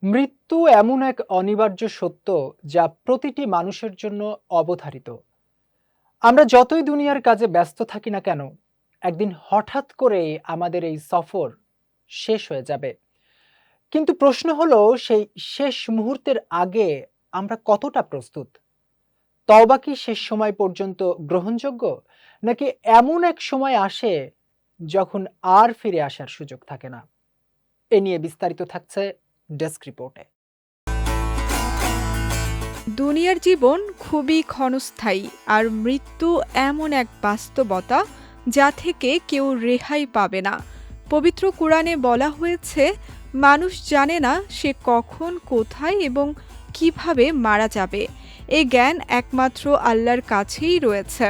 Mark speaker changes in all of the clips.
Speaker 1: মৃত্যু এমন এক অনিবার্য সত্য যা প্রতিটি মানুষের জন্য অবধারিত। আমরা যতই দুনিয়ার কাজে ব্যস্ত থাকি না কেন, একদিন হঠাৎ করে আমাদের এই সফর শেষ হয়ে যাবে। কিন্তু প্রশ্ন হলো, সেই শেষ মুহূর্তের আগে আমরা কতটা প্রস্তুত? তওবা কি শেষ সময় পর্যন্ত গ্রহণযোগ্য, নাকি এমন এক সময় আসে যখন আর ফিরে আসার সুযোগ থাকে না? এ নিয়ে বিস্তারিত থাকছে ডেস্ক রিপোর্টে।
Speaker 2: দুনিয়ার জীবন খুবই ক্ষণস্থায়ী, আর মৃত্যু এমন এক বাস্তবতা যা থেকে কেউ রেহাই পাবে না। পবিত্র কুরআনে বলা হয়েছে, মানুষ জানে না সে কখন, কোথায় এবং কিভাবে মারা যাবে। এ জ্ঞান একমাত্র আল্লাহর কাছেই রয়েছে।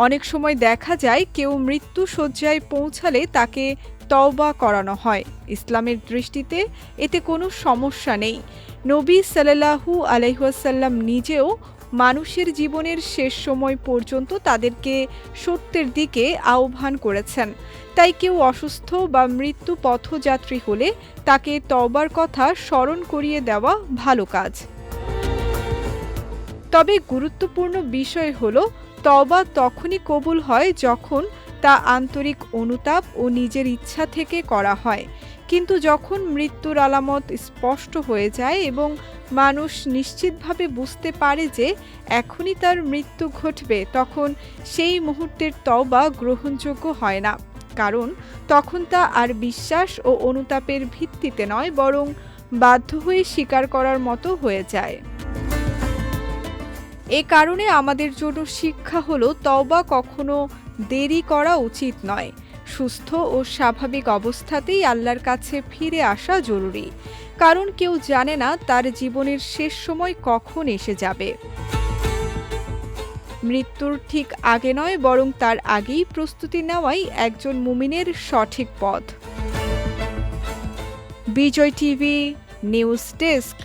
Speaker 2: অনেক সময় দেখা যায় কেউ মৃত্যু শয্যায় পৌঁছালে তাকে তওবা করানো হয়। ইসলামের দৃষ্টিতে এতে কোনো সমস্যা নেই। নবী সাল্লাল্লাহু আলাইহি ওয়াসাল্লাম নিজেও মানুষের জীবনের শেষ সময় পর্যন্ত তাদেরকে সত্যের দিকে আহ্বান করেছেন। তাই কেউ অসুস্থ বা মৃত্যু পথযাত্রী হলে তাকে তওবার কথা স্মরণ করিয়ে দেওয়া ভালো কাজ। তবে গুরুত্বপূর্ণ বিষয় হলো, তওবা তখনই কবুল হয় যখন তা আন্তরিক অনুতাপ ও নিজের ইচ্ছা থেকে করা হয়। কিন্তু যখন মৃত্যুর আলামত স্পষ্ট হয়ে যায় এবং মানুষ নিশ্চিতভাবে বুঝতে পারে যে এখনই তার মৃত্যু ঘটবে, তখন সেই মুহূর্তের তওবা গ্রহণযোগ্য হয় না। কারণ তখন তা আর বিশ্বাস ও অনুতাপের ভিত্তিতে নয়, বরং বাধ্য হয়ে স্বীকার করার মতো হয়ে যায়। এ কারণে আমাদের জন্য শিক্ষা হলো, তওবা কখনো দেরি করা উচিত নয়। সুস্থ ও স্বাভাবিক অবস্থাতেই আল্লাহর কাছে ফিরে আসা জরুরি। কারণ কেউ জানে না তার জীবনের শেষ সময় কখন এসে যাবে। মৃত্যুর ঠিক আগে নয়, বরং তার আগেই প্রস্তুতি নেওয়াই একজন মুমিনের সঠিক পথ। বিজয় টিভি নিউজ ডেস্ক।